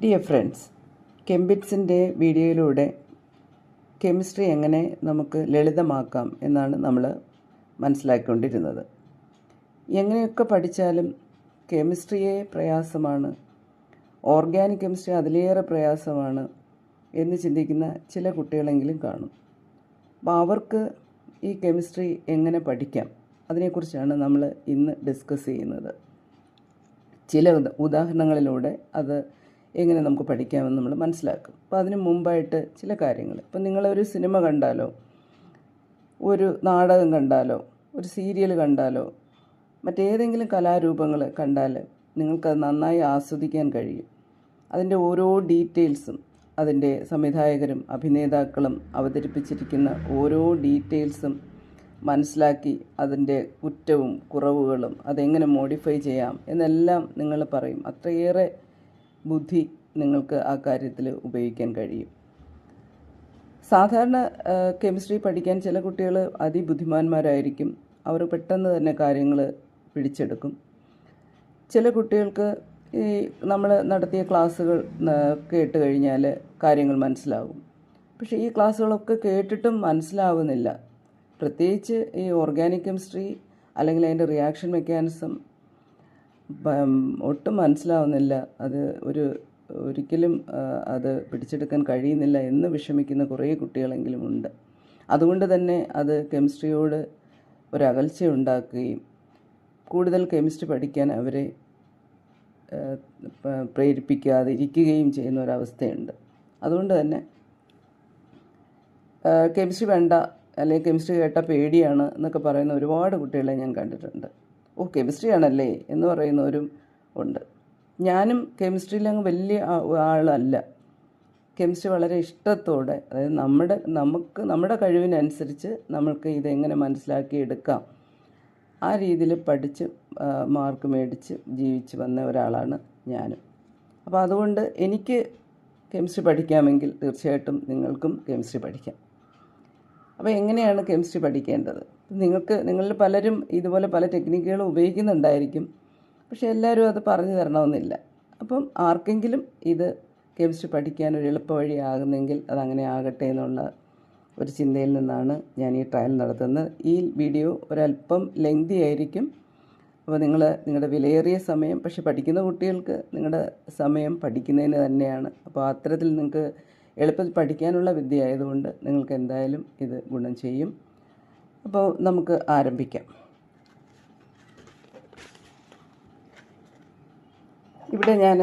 Dear friends, കെംബിറ്റ്സിൻ്റെ വീഡിയോയിലൂടെ chemistry എങ്ങനെ നമുക്ക് ലളിതമാക്കാം എന്നാണ് നമ്മൾ മനസ്സിലാക്കിക്കൊണ്ടിരുന്നത്. എങ്ങനെയൊക്കെ പഠിച്ചാലും കെമിസ്ട്രിയെ പ്രയാസമാണ്, ഓർഗാനിക് കെമിസ്ട്രി അതിലേറെ പ്രയാസമാണ് എന്ന് ചിന്തിക്കുന്ന ചില കുട്ടികളെങ്കിലും കാണും. അപ്പോൾ അവർക്ക് ഈ കെമിസ്ട്രി എങ്ങനെ പഠിക്കാം അതിനെക്കുറിച്ചാണ് നമ്മൾ ഇന്ന് ഡിസ്കസ് ചെയ്യുന്നത്. ചില ഉദാഹരണങ്ങളിലൂടെ അത് എങ്ങനെ നമുക്ക് പഠിക്കാമെന്ന് നമ്മൾ മനസ്സിലാക്കും. അപ്പോൾ അതിന് മുമ്പായിട്ട് ചില കാര്യങ്ങൾ, ഇപ്പം നിങ്ങളൊരു സിനിമ കണ്ടാലോ, ഒരു നാടകം കണ്ടാലോ, ഒരു സീരിയൽ കണ്ടാലോ, മറ്റേതെങ്കിലും കലാരൂപങ്ങൾ കണ്ടാൽ നിങ്ങൾക്കത് നന്നായി ആസ്വദിക്കാൻ കഴിയും. അതിൻ്റെ ഓരോ ഡീറ്റെയിൽസും, അതിൻ്റെ സംവിധായകരും അഭിനേതാക്കളും അവതരിപ്പിച്ചിരിക്കുന്ന ഓരോ ഡീറ്റെയിൽസും മനസ്സിലാക്കി അതിൻ്റെ കുറ്റവും കുറവുകളും അതെങ്ങനെ മോഡിഫൈ ചെയ്യാം എന്നെല്ലാം നിങ്ങൾ പറയും. അത്രയേറെ ബുദ്ധി നിങ്ങൾക്ക് ആ കാര്യത്തിൽ ഉപയോഗിക്കാൻ കഴിയും. സാധാരണ കെമിസ്ട്രി പഠിക്കാൻ ചില കുട്ടികൾ അതിബുദ്ധിമാന്മാരായിരിക്കും. അവർ പെട്ടെന്ന് തന്നെ കാര്യങ്ങൾ പിടിച്ചെടുക്കും. ചില കുട്ടികൾക്ക് ഈ നമ്മൾ നടത്തിയ ക്ലാസ്സുകൾ കേട്ട് കഴിഞ്ഞാൽ കാര്യങ്ങൾ മനസ്സിലാകും. പക്ഷേ ഈ ക്ലാസ്സുകളൊക്കെ കേട്ടിട്ടും മനസ്സിലാവുന്നില്ല. പ്രത്യേകിച്ച് ഈ ഓർഗാനിക് കെമിസ്ട്രി അല്ലെങ്കിൽ അതിൻ്റെ റിയാക്ഷൻ മെക്കാനിസം ഒട്ടും മനസ്സിലാവുന്നില്ല. അത് ഒരിക്കലും അത് പിടിച്ചെടുക്കാൻ കഴിയുന്നില്ല എന്ന് വിഷമിക്കുന്ന കുറേ കുട്ടികളെങ്കിലും ഉണ്ട്. അതുകൊണ്ട് തന്നെ അത് കെമിസ്ട്രിയോട് ഒരകൽച്ച ഉണ്ടാക്കുകയും കൂടുതൽ കെമിസ്ട്രി പഠിക്കാൻ അവരെ പ്രേരിപ്പിക്കാതെ ഇരിക്കുകയും ചെയ്യുന്ന ഒരവസ്ഥയുണ്ട്. അതുകൊണ്ട് തന്നെ കെമിസ്ട്രി വേണ്ട, അല്ലെങ്കിൽ കെമിസ്ട്രി കേട്ടാൽ പേടിയാണ് എന്നൊക്കെ പറയുന്ന ഒരുപാട് കുട്ടികളെ ഞാൻ കണ്ടിട്ടുണ്ട്. കെമിസ്ട്രി ആണല്ലേ എന്ന് പറയുന്നവരും ഉണ്ട്. ഞാനും കെമിസ്ട്രിയിൽ അങ്ങ് വലിയ ആളല്ല. കെമിസ്ട്രി വളരെ ഇഷ്ടത്തോടെ, അതായത് നമ്മുടെ കഴിവിനനുസരിച്ച് നമ്മൾക്ക് ഇതെങ്ങനെ മനസ്സിലാക്കിയെടുക്കാം ആ രീതിയിൽ പഠിച്ച് മാർക്ക് മേടിച്ച് ജീവിച്ച് വന്ന ഒരാളാണ് ഞാനും. അപ്പോൾ അതുകൊണ്ട് എനിക്ക് കെമിസ്ട്രി പഠിക്കാമെങ്കിൽ തീർച്ചയായിട്ടും നിങ്ങൾക്കും കെമിസ്ട്രി പഠിക്കാം. അപ്പോൾ എങ്ങനെയാണ് കെമിസ്ട്രി പഠിക്കേണ്ടത്? നിങ്ങളിൽ പലരും ഇതുപോലെ പല ടെക്നിക്കുകളും ഉപയോഗിക്കുന്നുണ്ടായിരിക്കും. പക്ഷേ എല്ലാവരും അത് പറഞ്ഞു തരണമെന്നില്ല. അപ്പം ആർക്കെങ്കിലും ഇത് കെമിസ്ട്രി പഠിക്കാൻ ഒരു എളുപ്പ വഴിയാകുന്നെങ്കിൽ അതങ്ങനെ ആകട്ടെ എന്നുള്ള ഒരു ചിന്തയിൽ നിന്നാണ് ഞാൻ ഈ ട്രയൽ നടത്തുന്നത്. ഈ വീഡിയോ ഒരല്പം ലെങ്തി ആയിരിക്കും. അപ്പോൾ നിങ്ങളുടെ വിലയേറിയ സമയം, പക്ഷെ പഠിക്കുന്ന കുട്ടികൾക്ക് നിങ്ങളുടെ സമയം പഠിക്കുന്നതിന് തന്നെയാണ്. അപ്പോൾ അത്തരത്തിൽ നിങ്ങൾക്ക് എളുപ്പത്തിൽ പഠിക്കാനുള്ള വിദ്യ ആയതുകൊണ്ട് നിങ്ങൾക്ക് എന്തായാലും ഇത് ഗുണം ചെയ്യും. അപ്പോൾ നമുക്ക് ആരംഭിക്കാം. ഇവിടെ ഞാൻ